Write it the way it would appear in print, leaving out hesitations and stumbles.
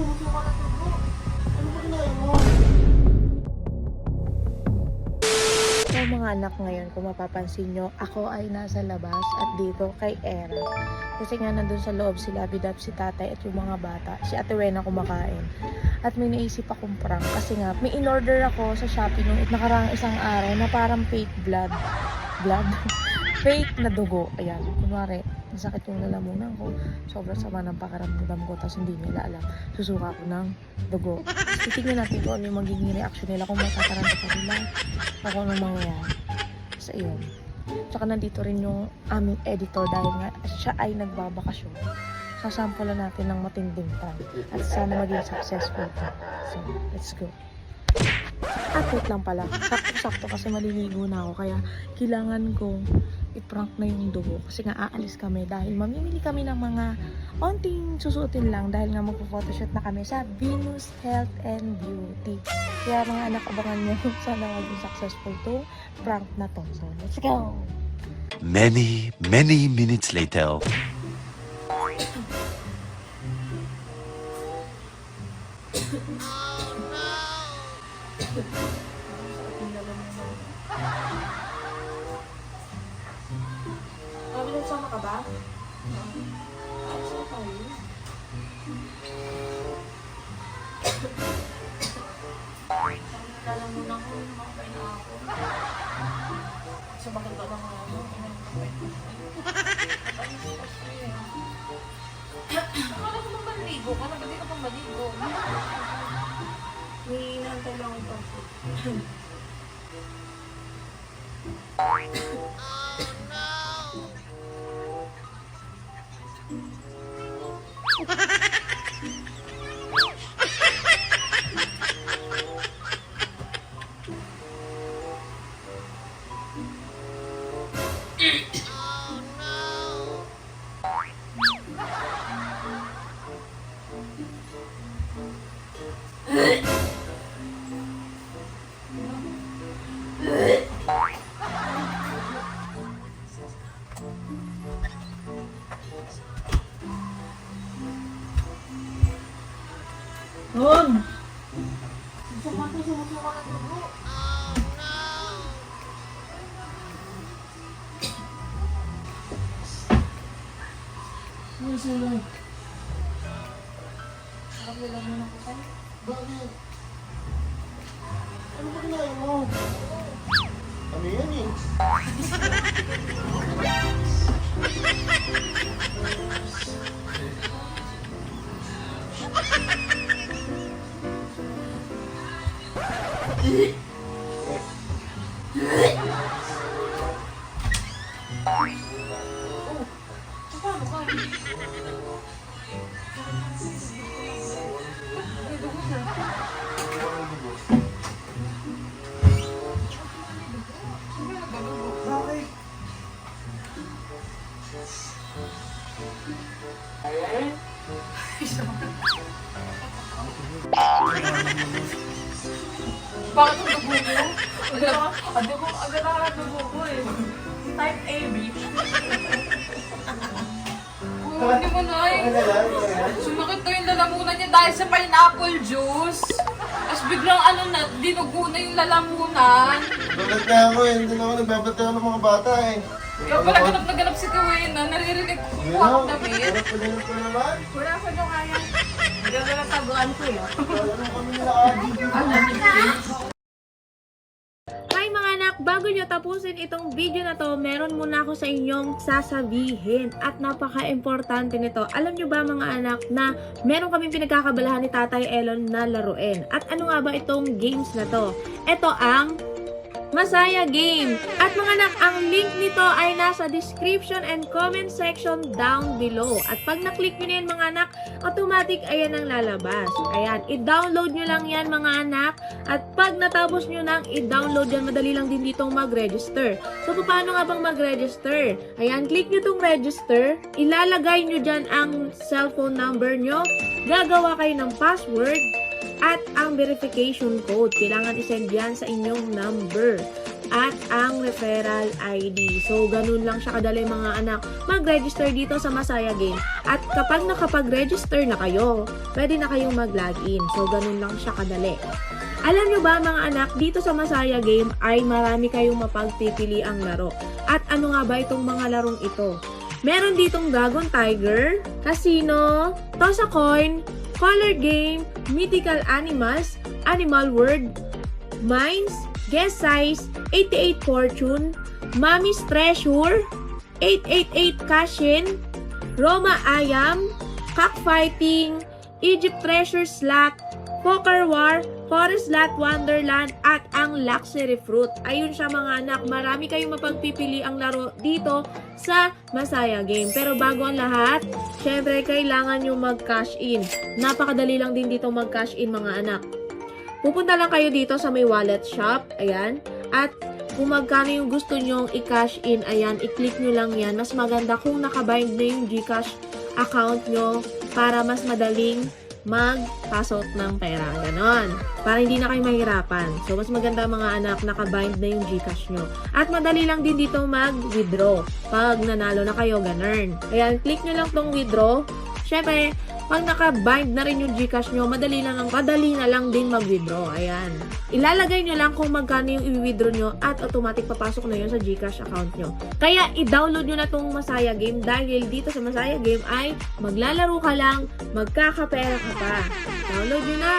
sumusuka na dugo. Ano ba ginagawa mo? So mga anak, ngayon kung mapapansin nyo, ako ay nasa labas at dito kay Era. Kasi nga nandun sa loob sila, Bidap, si tatay at yung mga bata. Si Ate Wena kumakain. At may naisip akong prank kasi nga may in-order ako sa Shopee nung nakaraang isang araw na parang fake blood. Fake na dugo. Ayan, kunwari, nasakit yung lalamunan ko. Sobrang sama ng pakaramdam ko, tapos hindi nila alam. Susuka ko ng dugo. Titignan natin kung ano yung magiging reaction nila, kung matataranta pa nila, o kung ano mangyayari. So, yun. Tsaka nandito rin yung aming editor dahil nga siya ay nagbabakasyon. Sasampulan natin ng matinding prank at sana maging successful ito. So, let's go. At wait lang pala, sakto-sakto kasi maliligo na ako, kaya kailangan kong i-prank na yung dugo kasi nga aalis kami dahil mamimili kami ng mga onting susuotin lang dahil nga magpo-photoshoot na kami sa Venus Health and Beauty. Kaya mga anak, abangan nyo sana maging successful to prank na to. So, let's go! Many minutes later. Mabilis sama ka ba? Ay, so tayo. Alam mo na ko, makapay na ako. Sa bakit ka lang ako, akala ko bang maligo ka? Ba't di ka pang maligo? May inaantay lang ang pag-food. Nun! Sumusuka na dugo. Ano sila? Nakapila mo na ko sa'yo. Bakit? Ano ba ginagawa mo? Ano yan eh? Paano ka? Bakit? Bakit ang dugo mo? Agad na dugo ko eh. Type AB. Hindi mo na eh. Sumakit ko yung lalamunan niya dahil sa pineapple juice. Tapos biglang dinugo na yung lalamunan. Bakit na ako eh? Hindi na ako nagbabati ako ng mga bata eh. Kaya pala ganap na ganap si Kawena. Naririnig ko kuha ko damit. Ganap ko naman. Wala sa nyo kaya. Hindi ko na taguan ko yun. Ano kami nila Adi? Hi mga anak! Bago nyo tapusin itong video na to, meron muna ako sa inyong sasabihin. At napaka-importante nito. Alam nyo ba mga anak na meron kaming pinagkakabalahan ni Tatay Elon na laruin? At ano nga ba itong games na to? Ito ang Masaya Game. At mga anak, ang link nito ay nasa description and comment section down below. At pag na-click nyo na yan mga anak, automatic ayan ang lalabas. Ayan, i-download nyo lang yan mga anak. At pag natapos nyo nang i-download yan, madali lang din ditong mag-register. So, paano nga bang mag-register? Ayan, click nyo tong register. Ilalagay nyo dyan ang cellphone number nyo. Gagawa kayo ng password. At ang verification code, kailangan isend yan sa inyong number. at ang referral ID. So, ganun lang siya kadali mga anak mag-register dito sa Masaya Game. At kapag nakapag-register na kayo, pwede na kayong mag-login. So, ganun lang siya kadali. Alam nyo ba mga anak, dito sa Masaya Game ay marami kayong mapagpipili ang laro. At ano nga ba itong mga larong ito? Meron ditong Dragon Tiger, Casino, Toss a Coin, Color Game, Mythical Animals, Animal World, Mines, Guess Size, 88 Fortune, Mommy's Treasure, 888 Cashin, Roma Ayam, Cockfighting, Egypt Treasure Slot, Poker War, Forest Slot Wonderland, at ang Luxury Fruit. Ayun siya mga anak, marami kayong mapagpipili ang laro dito sa Masaya Game. Pero bago ang lahat, syempre kailangan nyo mag-cash in. Napakadali lang din dito mag-cash in mga anak. Pupunta lang kayo dito sa may wallet shop, ayan, at kung magkano yung gusto nyong i-cash in, ayan, i-click nyo lang yan. Mas maganda kung nakabind na yung GCash account nyo para mas madaling mag-pasok ng pera. Ganon. Para hindi na kayo mahirapan. So, mas maganda mga anak, nakabind na yung GCash nyo. At madali lang din dito mag-withdraw. Pag nanalo na kayo, ganun. Ayan, click nyo lang tong withdraw. Syempre, pag naka-bind na rin yung GCash nyo, madali na lang din mag-withdraw. Ayan. Ilalagay nyo lang kung magkano yung i-withdraw nyo at automatic papasok na yun sa GCash account nyo. Kaya, i-download nyo na tong Masaya Game dahil dito sa Masaya Game ay maglalaro ka lang, magkakapera ka pa. Download nyo na!